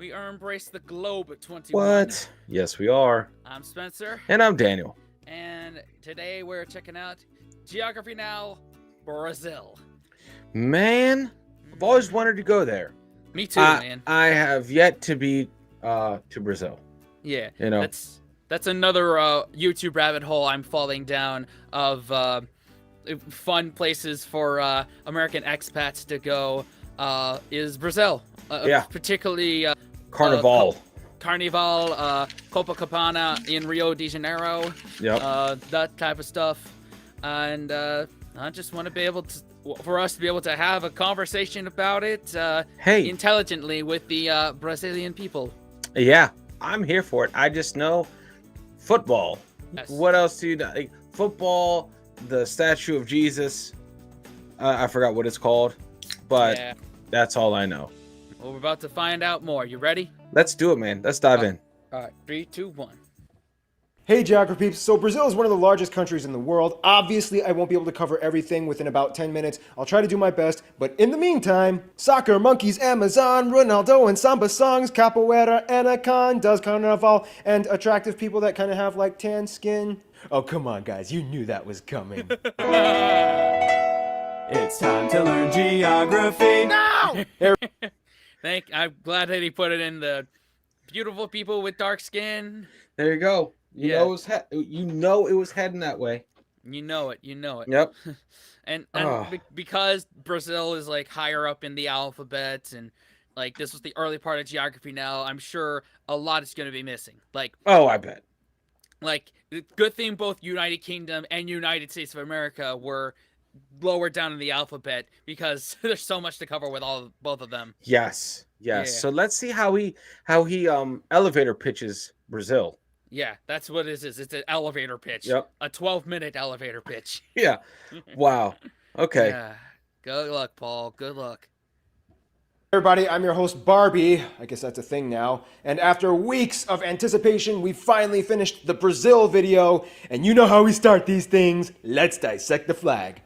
We are Embrace the Globe at 21. What? Yes, we are. I'm Spencer, And I'm Daniel. and today we're checking out Geography Now, Brazil. Man, I've always wanted to go there. Me too, man. I have yet to be to Brazil. Yeah, You know. that's another YouTube rabbit hole I'm falling down of fun places for American expats to go. Is Brazil? Yeah. Particularly Carnival. Carnival, Copacabana in Rio de Janeiro, Yep. that type of stuff, and I just want to be able to, for us to be able to have a conversation about it Hey. intelligently with the Brazilian people. Yeah, I'm here for it. I just know football. Yes. What else do you know? Like, football, the statue of Jesus. I forgot what it's called, but Yeah. that's all I know. Well, we're about to find out more. You ready? Let's do it, man. Let's dive in. All right, 3, 2, 1. Hey Geography peeps, so Brazil is one of the largest countries in the world. Obviously, I won't be able to cover everything within about 10 minutes. I'll try to do my best, but in the meantime, soccer, monkeys, Amazon, Ronaldo and samba songs, capoeira, anacondas, carnival, and attractive people that kind of have like tan skin. Oh, come on guys, you knew that was coming. It's time to learn geography. No! I'm glad that he put it in the beautiful people with dark skin. There you go. Yeah. You know it was heading that way. You know it. Yep. And Ah. because Brazil is like higher up in the alphabet, and like this was the early part of Geography Now, I'm sure a lot is going to be missing. Like Oh, I bet. good thing both United Kingdom and United States of America were lower down in the alphabet, because there's so much to cover with both of them. Yes. Yeah. So let's see how he elevator pitches Brazil. Yeah, that's what it is. It's an elevator pitch. Yep. A 12-minute elevator pitch. Yeah. Wow. Okay. Yeah. Good luck, Paul. Good luck. Everybody, I'm your host Barbie. I guess that's a thing now. And after weeks of anticipation, we finally finished the Brazil video. And you know how we start these things. Let's dissect the flag.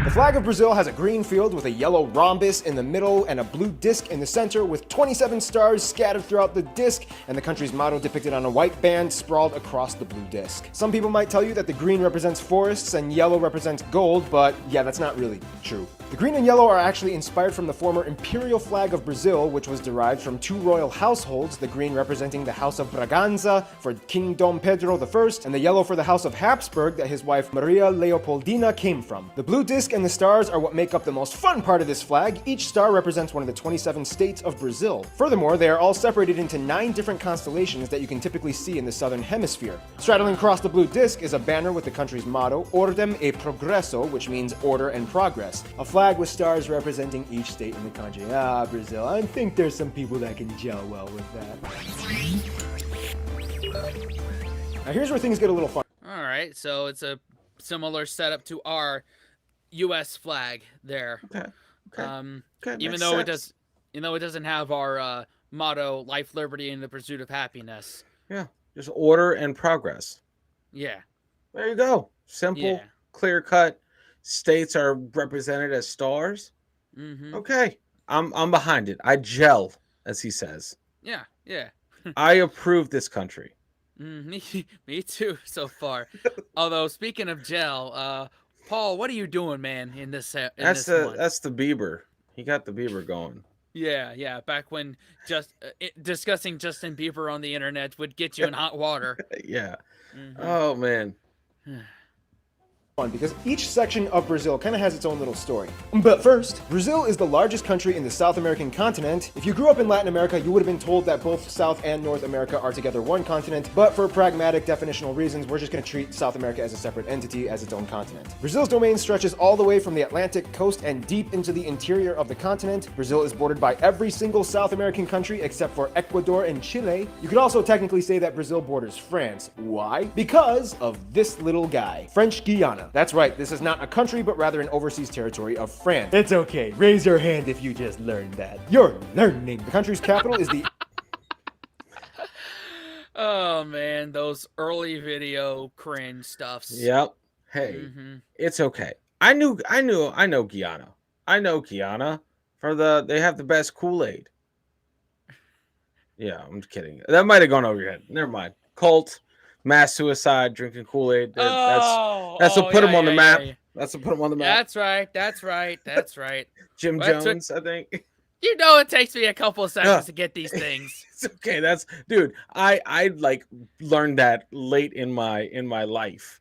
The flag of Brazil has a green field with a yellow rhombus in the middle and a blue disc in the center with 27 stars scattered throughout the disc, and the country's motto depicted on a white band sprawled across the blue disc. Some people might tell you that the green represents forests and yellow represents gold, but yeah, that's not really true. The green and yellow are actually inspired from the former imperial flag of Brazil, which was derived from two royal households, the green representing the House of Braganza for King Dom Pedro I, and the yellow for the House of Habsburg that his wife Maria Leopoldina came from. The blue disc and the stars are what make up the most fun part of this flag. Each star represents one of the 27 states of Brazil. Furthermore, they are all separated into 9 different constellations that you can typically see in the southern hemisphere. Straddling across the blue disc is a banner with the country's motto, Ordem e Progresso, which means order and progress. A flag with stars representing each state in the country. Ah, Brazil, I think there's some people that can gel well with that. Now here's where things get a little fun. All right, so it's a similar setup to our U.S. flag there. Okay. Okay. Even makes though sense. it doesn't have our motto, life, liberty, and the pursuit of happiness. Yeah. Just order and progress. Yeah. There you go. Simple, Yeah. clear cut. States are represented as stars. Mm-hmm. Okay. I'm behind it. I gel, as he says. Yeah. Yeah. I approve this country. Me too, so far. Although speaking of gel, Paul, what are you doing, man? In this one? That's the Bieber. He got the Bieber going. Yeah. Back when discussing Justin Bieber on the internet would get you in hot water. Yeah. Mhm. Oh man. Because each section of Brazil kind of has its own little story. But first, Brazil is the largest country in the South American continent. If you grew up in Latin America, you would have been told that both South and North America are together one continent, but for pragmatic definitional reasons, we're just going to treat South America as a separate entity, as its own continent. Brazil's domain stretches all the way from the Atlantic coast and deep into the interior of the continent. Brazil is bordered by every single South American country except for Ecuador and Chile. You could also technically say that Brazil borders France. Why? Because of this little guy, French Guiana. That's right, this is not a country, but rather an overseas territory of France. It's okay, raise your hand if you just learned that. You're learning. The country's capital is the... Oh man, those early video cringe stuffs. Yep. Hey, Mm-hmm. it's okay. I know Guyana. I know Guyana They have the best Kool-Aid. Yeah, I'm just kidding. That might have gone over your head. Never mind. Cult, mass suicide, drinking Kool-Aid. That's what put them on the map. Yeah. That's what put them on the map. That's right. Jim That's what- Jones, I think. You know, it takes me a couple of seconds to get these things. It's okay. That's dude. I like learned that late in my life,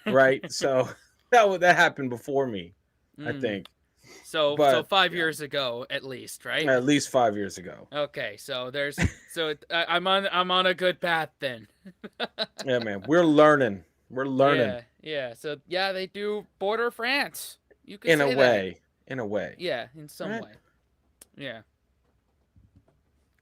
right? So that happened before me, I Mm. think. So But- 5 years ago, at least, right? At least 5 years ago. Okay, so I'm on a good path then. Yeah, man. We're learning. We're learning Yeah. So yeah, they do border France. You could in a say that. way. In a way. Yeah, in some Right. way. Yeah.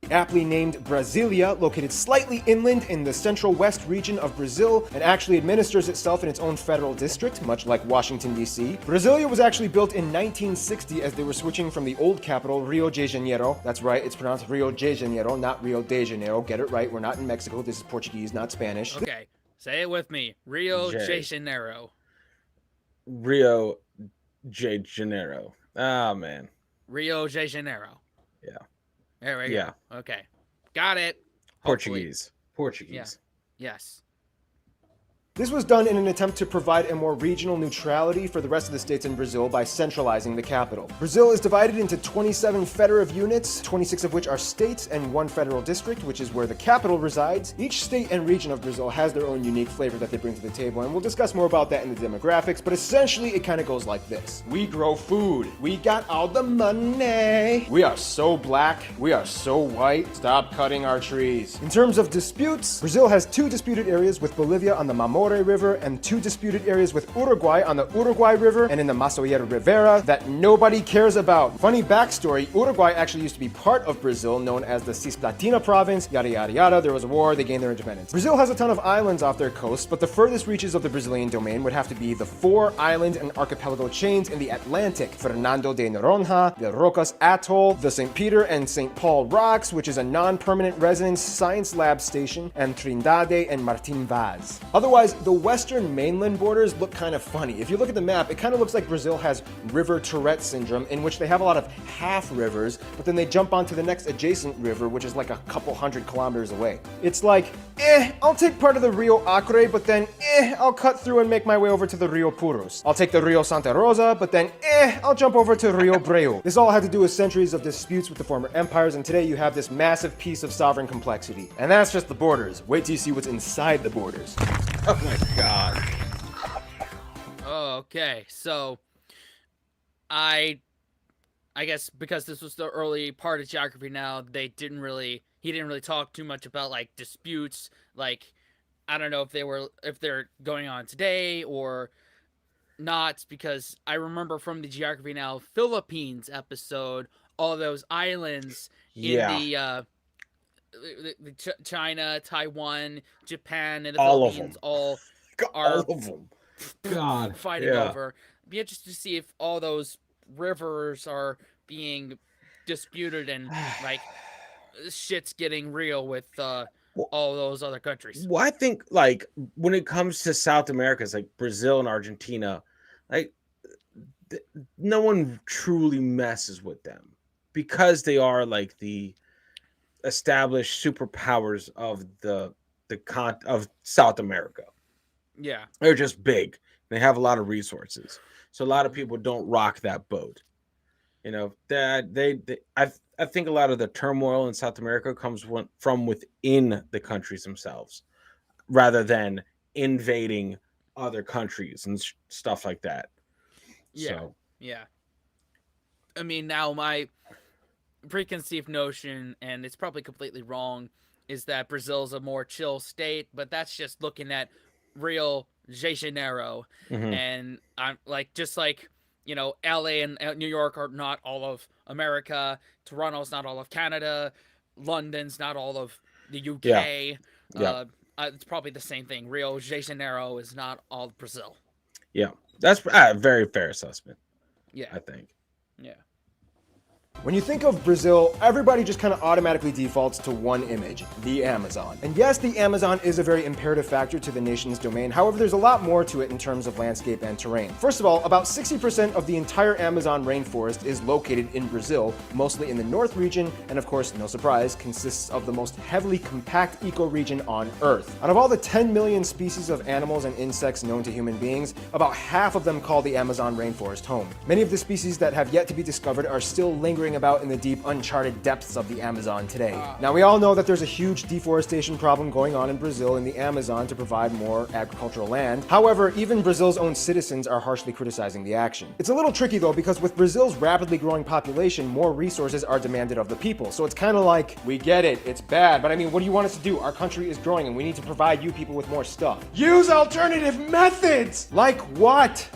Aptly named Brasilia, located slightly inland in the central west region of Brazil, and actually administers itself in its own federal district, much like Washington, D.C. Brasilia was actually built in 1960 as they were switching from the old capital, Rio de Janeiro. That's right, it's pronounced Rio de Janeiro, not Rio de Janeiro. Get it right, we're not in Mexico, this is Portuguese, not Spanish. Okay. Say it with me. Rio J. de Janeiro. Rio de Janeiro. Oh man. Rio de Janeiro. Yeah. There we Yeah. go. Okay. Got it. Hopefully. Portuguese. Yes. This was done in an attempt to provide a more regional neutrality for the rest of the states in Brazil by centralizing the capital. Brazil is divided into 27 federative units, 26 of which are states, and one federal district, which is where the capital resides. Each state and region of Brazil has their own unique flavor that they bring to the table, and we'll discuss more about that in the demographics, but essentially it kind of goes like this. We grow food. We got all the money. We are so black. We are so white. Stop cutting our trees. In terms of disputes, Brazil has 2 disputed areas with Bolivia on the Mamor River and 2 disputed areas with Uruguay on the Uruguay River and in the Masoyera Rivera that nobody cares about. Funny backstory, Uruguay actually used to be part of Brazil, known as the Cisplatina province, yada yada yada. There was a war, they gained their independence. Brazil has a ton of islands off their coast, but the furthest reaches of the Brazilian domain would have to be the 4 island and archipelago chains in the Atlantic: Fernando de Noronha, the Rocas Atoll, the St. Peter and St. Paul Rocks, which is a non-permanent residence science lab station, and Trindade and Martin Vaz. Otherwise, the western mainland borders look kind of funny. If you look at the map, it kind of looks like Brazil has river Tourette syndrome, in which they have a lot of half rivers, but then they jump onto the next adjacent river, which is like a couple hundred kilometers away. It's like, I'll take part of the Rio Acre, but then, I'll cut through and make my way over to the Rio Puros. I'll take the Rio Santa Rosa, but then, I'll jump over to Rio Breu. This all had to do with centuries of disputes with the former empires, and today you have this massive piece of sovereign complexity. And that's just the borders. Wait till you see what's inside the borders. Oh my god. Okay. So I guess because this was the early part of geography now, he didn't really talk too much about like disputes, like I don't know if they're going on today or not, because I remember from the Geography Now Philippines episode, all those islands Yeah. in China, Taiwan, Japan, and the All of Philippines them. all All are of them. God. fighting yeah. over. Be interested to see if all those rivers are being disputed and like shit's getting real with all those other countries. Well, I think like when it comes to South America, it's like Brazil and Argentina, like no one truly messes with them because they are like the established superpowers of of South America. Yeah. They're just big. They have a lot of resources, so a lot of people don't rock that boat. You know that I think a lot of the turmoil in South America comes from within the countries themselves, rather than invading other countries and stuff like that. Yeah. So, Yeah. I mean, now my preconceived notion, and it's probably completely wrong, is that Brazil's a more chill state, but that's just looking at Rio de Janeiro. mhm. And I'm like, just like, you know, LA and New York are not all of America, Toronto's not all of Canada, London's not all of the UK. Yeah. It's probably the same thing. Rio de Janeiro is not all of Brazil. Yeah, that's a very fair assessment. Yeah. I think. Yeah. When you think of Brazil, everybody just kind of automatically defaults to one image, the Amazon. And yes, the Amazon is a very imperative factor to the nation's domain. However, there's a lot more to it in terms of landscape and terrain. First of all, about 60% of the entire Amazon rainforest is located in Brazil, mostly in the north region, and of course, no surprise, consists of the most heavily compact ecoregion on Earth. Out of all the 10 million species of animals and insects known to human beings, about half of them call the Amazon rainforest home. Many of the species that have yet to be discovered are still lingering about in the deep, uncharted depths of the Amazon today. Now, we all know that there's a huge deforestation problem going on in Brazil in the Amazon to provide more agricultural land. However, even Brazil's own citizens are harshly criticizing the action. It's a little tricky though, because with Brazil's rapidly growing population, more resources are demanded of the people. So it's kind of like, we get it, it's bad, but I mean, what do you want us to do? Our country is growing and we need to provide you people with more stuff. Use alternative methods! Like what?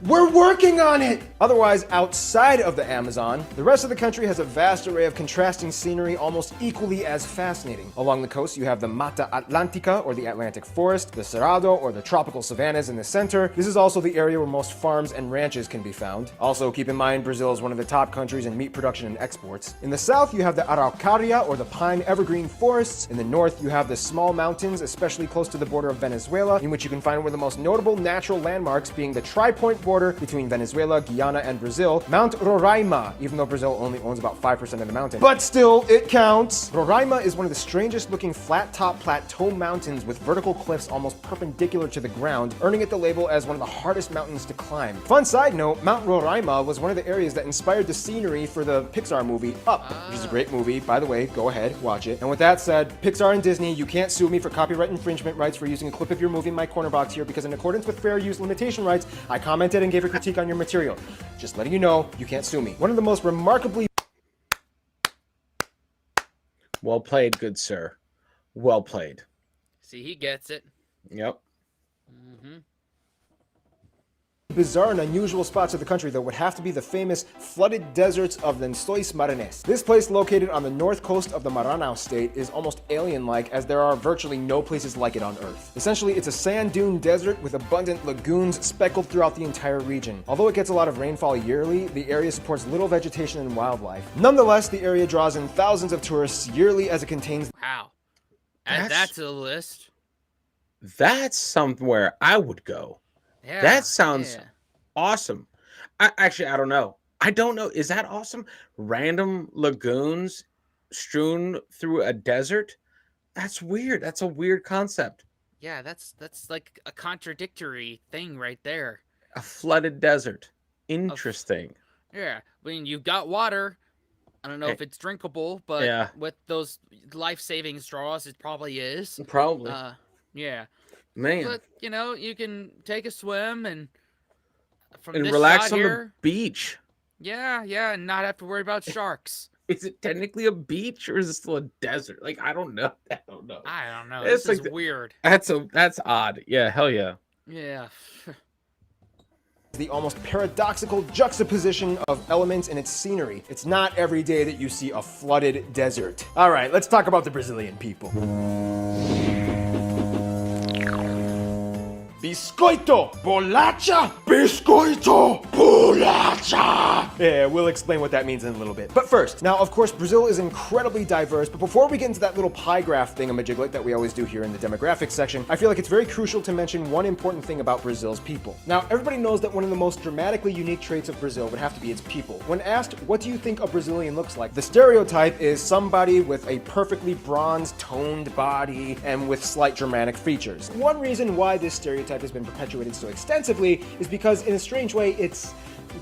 We're working on it! Otherwise, outside of the Amazon, the rest of the country has a vast array of contrasting scenery almost equally as fascinating. Along the coast, you have the Mata Atlântica, or the Atlantic Forest, the Cerrado, or the tropical savannas in the center. This is also the area where most farms and ranches can be found. Also, keep in mind, Brazil is one of the top countries in meat production and exports. In the south, you have the Araucaria, or the pine evergreen forests. In the north, you have the small mountains, especially close to the border of Venezuela, in which you can find one of the most notable natural landmarks being the tri-point border between Venezuela, Guyana, and Brazil, Mount Roraima, even though Brazil only owns about 5% of the mountain. But still, it counts! Roraima is one of the strangest looking flat-top plateau mountains with vertical cliffs almost perpendicular to the ground, earning it the label as one of the hardest mountains to climb. Fun side note, Mount Roraima was one of the areas that inspired the scenery for the Pixar movie Up, which is a great movie. By the way, go ahead, watch it. And with that said, Pixar and Disney, you can't sue me for copyright infringement rights for using a clip of your movie in my corner box here, because in accordance with fair use limitation rights, I commented and gave a critique on your material. Just letting you know, you can't sue me. One of the most remarkably... Well played, good sir. Well played. See, he gets it. Yep. bizarre and unusual spots of the country, though, would have to be the famous flooded deserts of Lençóis Maranhenses. This place, located on the north coast of the Maranhão state, is almost alien-like, as there are virtually no places like it on Earth. Essentially, it's a sand dune desert with abundant lagoons speckled throughout the entire region. Although it gets a lot of rainfall yearly, the area supports little vegetation and wildlife. Nonetheless, the area draws in thousands of tourists yearly, as it contains... Wow. Add that to the list. That's somewhere I would go. Yeah. That sounds awesome. Actually, I don't know. I don't know. Is that awesome? Random lagoons strewn through a desert? That's weird. That's a weird concept. Yeah, that's like a contradictory thing right there. A flooded desert. Interesting. Yeah. I mean, you've got water. I don't know if it's drinkable, but with those life-saving straws, it probably is. Probably. Yeah. Man. But, you know, you can take a swim and from this relax shot on here, the beach. Yeah, and not have to worry about sharks. Is it technically a beach or is it still a desert? Like, I don't know. I don't know. It's This is like weird. That's odd. Yeah, hell yeah. Yeah. The almost paradoxical juxtaposition of elements in its scenery. It's not every day that you see a flooded desert. All right, let's talk about the Brazilian people. Biscoito, bolacha, biscoito, bolacha. Yeah, we'll explain what that means in a little bit. But first, now of course Brazil is incredibly diverse, but before we get into that little pie graph thingamajiglet that we always do here in the demographics section, I feel like it's very crucial to mention one important thing about Brazil's people. Now, everybody knows that one of the most dramatically unique traits of Brazil would have to be its people. When asked, what do you think a Brazilian looks like? The stereotype is somebody with a perfectly bronzed, toned body and with slight Germanic features. One reason why this stereotype has been perpetuated so extensively is because, in a strange way, it's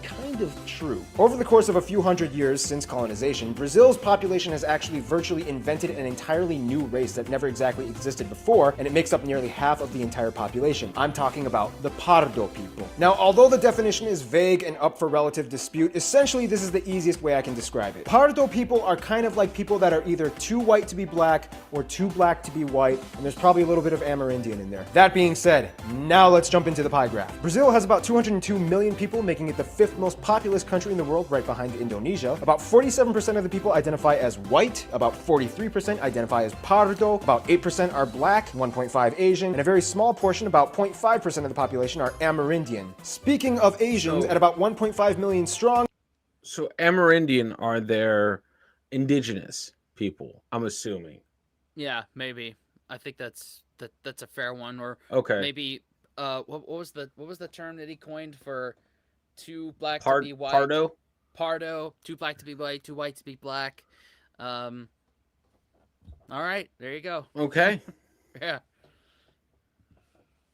kind of true. Over the course of a few hundred years since colonization, Brazil's population has actually virtually invented an entirely new race that never exactly existed before, and it makes up nearly half of the entire population. I'm talking about the Pardo people. Now, although the definition is vague and up for relative dispute, essentially this is the easiest way I can describe it. Pardo people are kind of like people that are either too white to be black or too black to be white, and there's probably a little bit of Amerindian in there. That being said, now let's jump into the pie graph. Brazil has about 202 million people, making it the fifth most populous country in the world, right behind Indonesia. About 47% of the people identify as white, about 43% identify as Pardo, about 8% are black, 1.5 Asian, and a very small portion, about 0.5% of the population, are Amerindian. Speaking of Asians, at about 1.5 million strong... So Amerindian are their indigenous people, I'm assuming. Yeah, maybe. I think that's a fair one. Or Okay. maybe what was the term that he coined for too black to be white? Pardo? Pardo, too black to be white, too white to be black. All right, there you go. Okay. Yeah.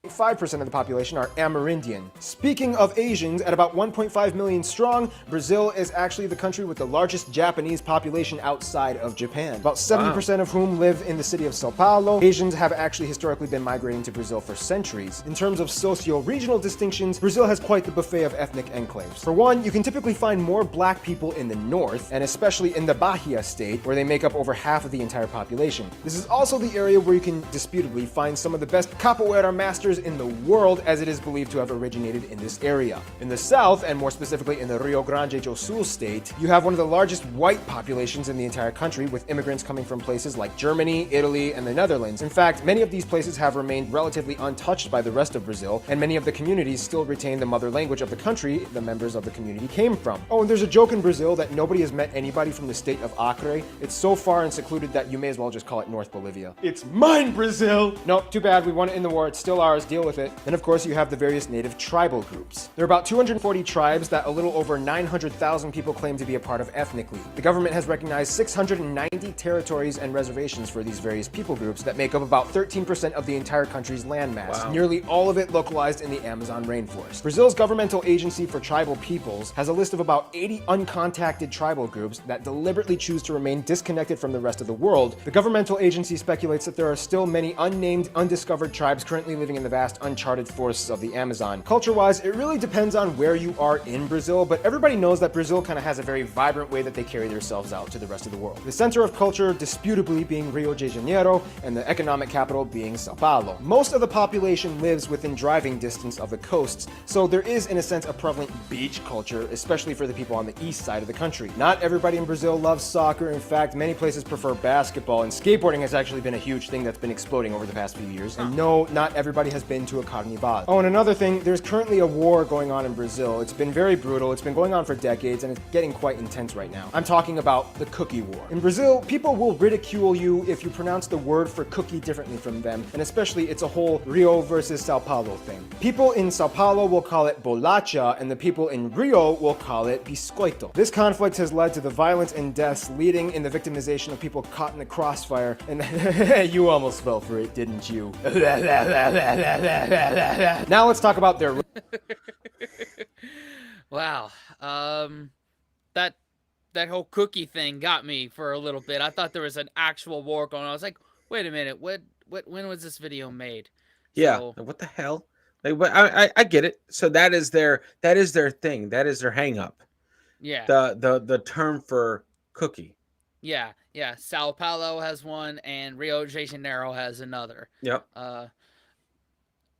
5% of the population are Amerindian. Speaking of Asians, at about 1.5 million strong, Brazil is actually the country with the largest Japanese population outside of Japan. About 70% of whom live in the city of Sao Paulo. Asians have actually historically been migrating to Brazil for centuries. In terms of socio-regional distinctions, Brazil has quite the buffet of ethnic enclaves. For one, you can typically find more black people in the north, and especially in the Bahia state, where they make up over half of the entire population. This is also the area where you can disputably find some of the best capoeira masters in the world, as it is believed to have originated in this area. In the south, and more specifically in the Rio Grande do Sul state, you have one of the largest white populations in the entire country, with immigrants coming from places like Germany, Italy, and the Netherlands. In fact, many of these places have remained relatively untouched by the rest of Brazil, and many of the communities still retain the mother language of the country the members of the community came from. Oh, and there's a joke in Brazil that nobody has met anybody from the state of Acre. It's so far and secluded that you may as well just call it North Bolivia. It's mine, Brazil! Nope, too bad, we won it in the war, it's still ours, deal with it. And of course, you have the various native tribal groups. There are about 240 tribes that a little over 900,000 people claim to be a part of ethnically. The government has recognized 690 territories and reservations for these various people groups that make up about 13% of the entire country's landmass, nearly all of it localized in the Amazon rainforest. Brazil's governmental agency for tribal peoples has a list of about 80 uncontacted tribal groups that deliberately choose to remain disconnected from the rest of the world. The governmental agency speculates that there are still many unnamed, undiscovered tribes currently living in the vast uncharted forests of the Amazon. Culture-wise, it really depends on where you are in Brazil, but everybody knows that Brazil kind of has a very vibrant way that they carry themselves out to the rest of the world. The center of culture disputably being Rio de Janeiro, and the economic capital being Sao Paulo. Most of the population lives within driving distance of the coasts, so there is in a sense a prevalent beach culture, especially for the people on the east side of the country. Not everybody in Brazil loves soccer. In fact, many places prefer basketball, and skateboarding has actually been a huge thing that's been exploding over the past few years. And no, not everybody has been to a carnival. Oh, and another thing, there's currently a war going on in Brazil. It's been very brutal, it's been going on for decades, and it's getting quite intense right now. I'm talking about the cookie war. In Brazil, people will ridicule you if you pronounce the word for cookie differently from them, and especially it's a whole Rio versus Sao Paulo thing. People in Sao Paulo will call it bolacha, and the people in Rio will call it biscoito. This conflict has led to the violence and deaths, leading in the victimization of people caught in the crossfire, and you almost fell for it, didn't you? Now let's talk about their... Wow. That whole cookie thing got me for a little bit. I thought there was an actual war going on. I was like, wait a minute, when was this video made? Yeah. So, What the hell? Like, but I get it. So that is their thing. That is their hang up. yeah. The term for cookie. Yeah. Sao Paulo has one, and Rio de Janeiro has another. Yep.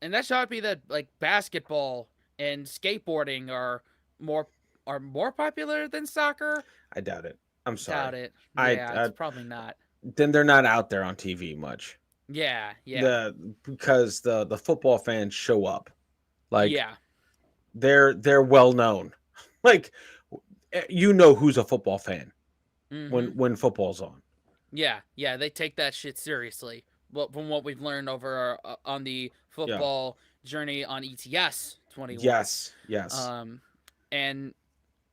And that should be that like basketball and skateboarding are more popular than soccer. I doubt it. I'm sorry. Doubt it. Yeah, it's probably not. Then they're not out there on TV much. Yeah. Because the football fans show up. Like, yeah. They're well known. Like, you know who's a football fan when football's on. Yeah, they take that shit seriously. But from what we've learned over on the football journey on ETS 21. Yes.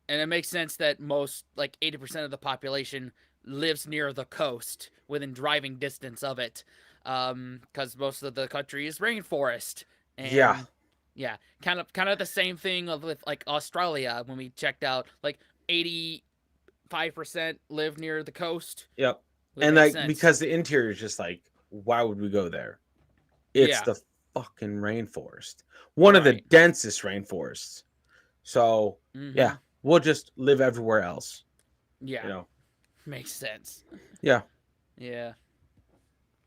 And it makes sense that most, like 80% of the population lives near the coast, within driving distance of it, because most of the country is rainforest. And yeah, kind of the same thing with like Australia. When we checked out, like 85% live near the coast. Yep. And like sense. Because the interior is just like, why would we go there? It's the fucking rainforest. One of the densest rainforests. So yeah, we'll just live everywhere else. Yeah. You know. Makes sense. Yeah.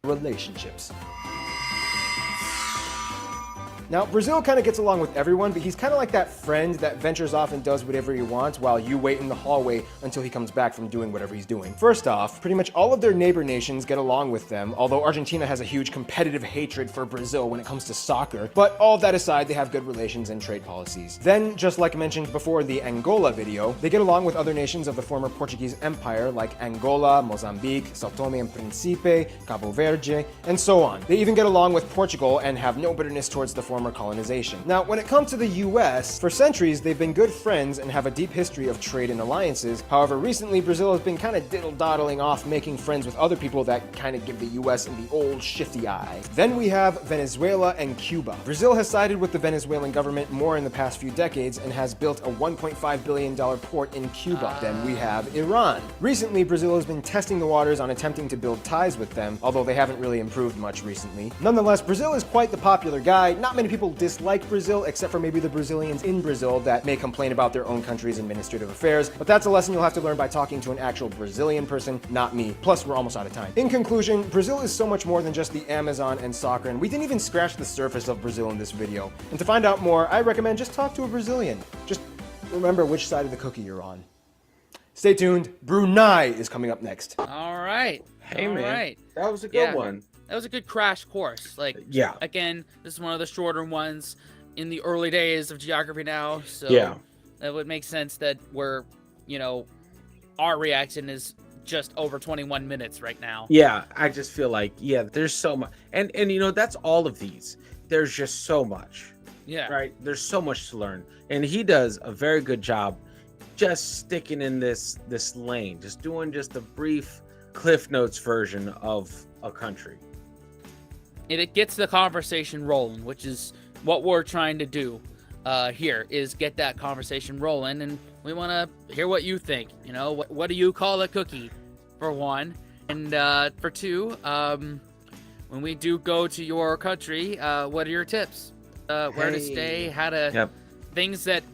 Relationships. Now, Brazil kind of gets along with everyone, but he's kind of like that friend that ventures off and does whatever he wants while you wait in the hallway until he comes back from doing whatever he's doing. First off, pretty much all of their neighbor nations get along with them, although Argentina has a huge competitive hatred for Brazil when it comes to soccer. But all of that aside, they have good relations and trade policies. Then, just like mentioned before the Angola video, they get along with other nations of the former Portuguese Empire like Angola, Mozambique, Sao Tome and Principe, Cabo Verde, and so on. They even get along with Portugal and have no bitterness towards the former colonization. Now, when it comes to the US, for centuries they've been good friends and have a deep history of trade and alliances. However, recently Brazil has been kind of diddle-doddling off making friends with other people that kind of give the US the old shifty eye. Then we have Venezuela and Cuba. Brazil has sided with the Venezuelan government more in the past few decades and has built a $1.5 billion port in Cuba. Then we have Iran. Recently, Brazil has been testing the waters on attempting to build ties with them, although they haven't really improved much recently. Nonetheless, Brazil is quite the popular guy. Not many people dislike Brazil, except for maybe the Brazilians in Brazil that may complain about their own country's administrative affairs, but that's a lesson you'll have to learn by talking to an actual Brazilian person, not me. Plus, we're almost out of time. In conclusion, Brazil is so much more than just the Amazon and soccer, and we didn't even scratch the surface of Brazil in this video. And to find out more, I recommend just talk to a Brazilian. Just remember which side of the cookie you're on. Stay tuned, Brunei is coming up next. All right. Hey, All man. right. That was a good Yeah. one. That was a good crash course. Like, Yeah. again, this is one of the shorter ones in the early days of geography now. So Yeah. that would make sense that our reaction is just over 21 minutes right now. Yeah, I just feel like, yeah, there's so much. And that's all of these. There's just so much, Yeah. right? There's so much to learn. And he does a very good job just sticking in this lane, just doing just a brief Cliff Notes version of a country. And it gets the conversation rolling, which is what we're trying to do here, is get that conversation rolling. And we want to hear what you think. What do you call a cookie, for one? And for two, when we do go to your country, what are your tips? Where to stay, how to... Yep. Things that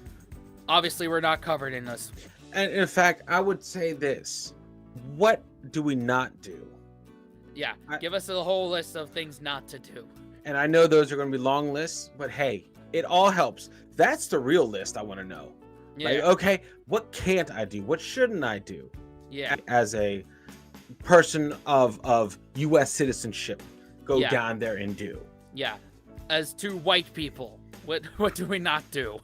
obviously were not covered in this. And in fact, I would say this. What do we not do? Yeah, give us a whole list of things not to do. And I know those are going to be long lists, but hey, it all helps. That's the real list I want to know. Yeah, Like, okay, what can't I do? What shouldn't I do? yeah, As a person of U.S. citizenship, go Yeah. down there and do. yeah. As two white people, what do we not do?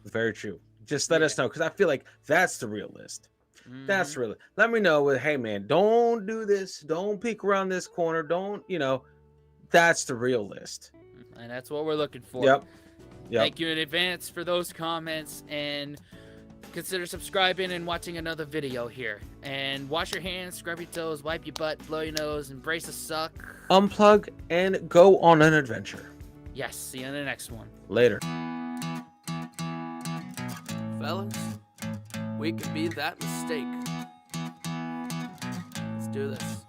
Very true. Just let us know, because I feel like that's the real list. That's Mhm. really. Let me know. Hey, man, don't do this. Don't peek around this corner. Don't. That's the real list. And that's what we're looking for. Yep. Thank you in advance for those comments, and consider subscribing and watching another video here. And wash your hands, scrub your toes, wipe your butt, blow your nose, embrace a suck. Unplug and go on an adventure. Yes, see you in the next one. Later. Fellas, we could be that mistake. Let's do this.